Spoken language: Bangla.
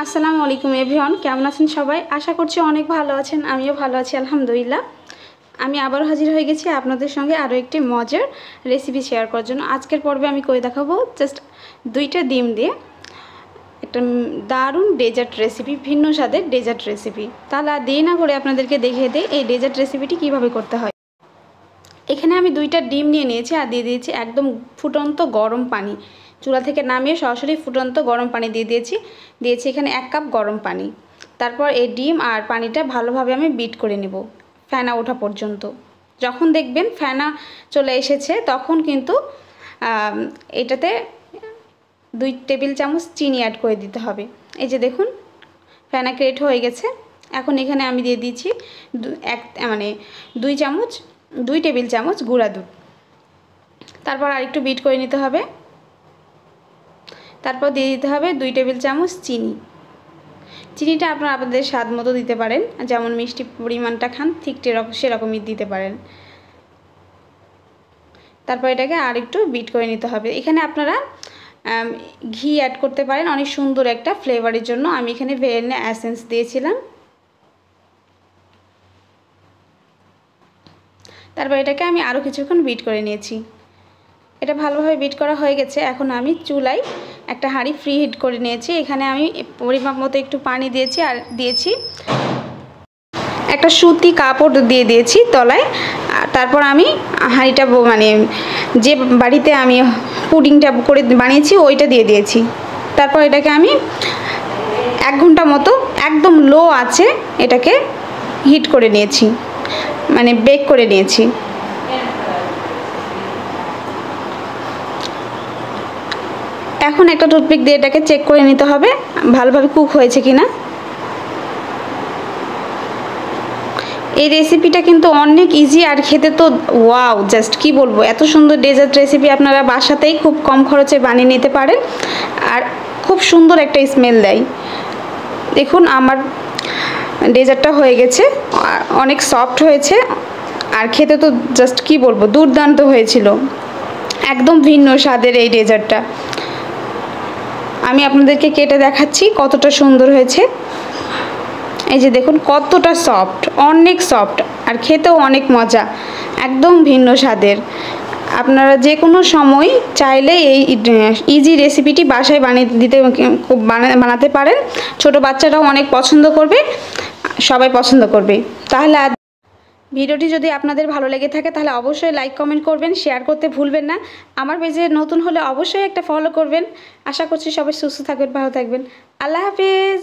আসসালামু আলাইকুম এভরিওয়ান, কেমন আছেন সবাই? আশা করছি অনেক ভালো আছেন। আমিও ভালো আছি আলহামদুলিল্লাহ। আমি আবারও হাজির হয়ে গেছি আপনাদের সঙ্গে আরও একটি মজার রেসিপি শেয়ার করার জন্য। আজকের পর্বে আমি করে দেখাবো জাস্ট 2টা ডিম দিয়ে একটা দারুণ ডেজার্ট রেসিপি, ভিন্ন স্বাদের ডেজার্ট রেসিপি। তাহলে আর দেরি না করে আপনাদেরকে দেখিয়ে দিই এই ডেজার্ট রেসিপিটি কীভাবে করতে হয়। এখানে আমি 2টা ডিম নিয়ে নিয়েছি আর দিয়ে দিয়েছি একদম ফুটন্ত গরম পানি। চুলা থেকে নামিয়ে সরাসরি ফুটন্ত গরম পানি দিয়েছি এখানে 1 কাপ গরম পানি। তারপর এই ডিম আর পানিটা ভালোভাবে আমি বিট করে নেব ফেনা ওঠা পর্যন্ত। যখন দেখবেন ফেনা চলে এসেছে তখন কিন্তু এটাতে 2 টেবিল চামচ চিনি অ্যাড করে দিতে হবে। এই যে দেখুন ফেনা ক্রিয়েট হয়ে গেছে। এখন এখানে আমি দিয়ে দিচ্ছি 2 টেবিল চামচ গুঁড়া দুধ। তারপর আরেকটু বিট করে নিতে হবে। তারপর দিয়ে দিতে হবে 2 টেবিল চামচ চিনি। চিনিটা আপনারা আপনাদের স্বাদ মতো দিতে পারেন, যেমন মিষ্টি পরিমাণটা খান ঠিক সেরকমই দিতে পারেন। তারপর এটাকে আরেকটু বিট করে নিতে হবে। এখানে আপনারা ঘি অ্যাড করতে পারেন অনেক সুন্দর একটা ফ্লেভারের জন্য। আমি এখানে ভ্যানিলা এসেন্স দিয়েছিলাম। তারপর এটাকে আমি আরও কিছুক্ষণ বিট করে নিয়েছি। এটা ভালোভাবে বিট করা হয়ে গেছে। এখন আমি চুলায় একটা হাঁড়ি ফ্রি হিট করে নিয়েছি। এখানে আমি পরিমাপ মতো একটু পানি দিয়েছি আর দিয়েছি একটা সুতি কাপড় দিয়ে দিয়েছি তলায়। তারপর আমি হাঁড়িটা যে বাড়িতে আমি পুডিংটা করে বানিয়েছি ওইটা দিয়ে দিয়েছি। তারপর এটাকে আমি 1 ঘন্টা মতো একদম লো আঁচে এটাকে হিট করে নিয়েছি, বেক করে নিয়েছি। এখন একটা টুথপিক দিয়ে এটাকে চেক করে নিতে হবে ভালোভাবে কুক হয়েছে কিনা। এই রেসিপিটা কিন্তু অনেক ইজি আর খেতে তো ওয়াও, জাস্ট কি বলবো, এত সুন্দর ডেজার্ট রেসিপি আপনারা বাসাতেই খুব কম খরচে বানিয়ে নিতে পারেন আর খুব সুন্দর একটা স্মেল দেয়। দেখুন আমার ডেজার্টটা হয়ে গেছে, অনেক সফট হয়েছে আর খেতে তো জাস্ট কি বলবো, দুর্দান্ত হয়েছিল। একদম ভিন্ন স্বাদের এই ডেজার্টটা আমি আপনাদেরকে কেটে দেখাচ্ছি কতটা সুন্দর হয়েছে। এই যে দেখুন কতটা সফট, অনেক সফট আর খেতেও অনেক মজা, একদম ভিন্ন স্বাদের। আপনারা যে কোনো সময় চাইলে এই ইজি রেসিপিটি বাসায় বানাতে পারেন। ছোট বাচ্চারাও অনেক পছন্দ করবে, সবাই পছন্দ করবে। তাহলে ভিডিওটি যদি আপনাদের ভালো লেগে থাকে তাহলে অবশ্যই লাইক কমেন্ট করবেন, শেয়ার করতে ভুলবেন না। আমার পেজে নতুন হলে অবশ্যই একটা ফলো করবেন। আশা করছি সবাই সুস্থ থাকবেন, ভালো থাকবেন। আল্লাহ হাফেজ।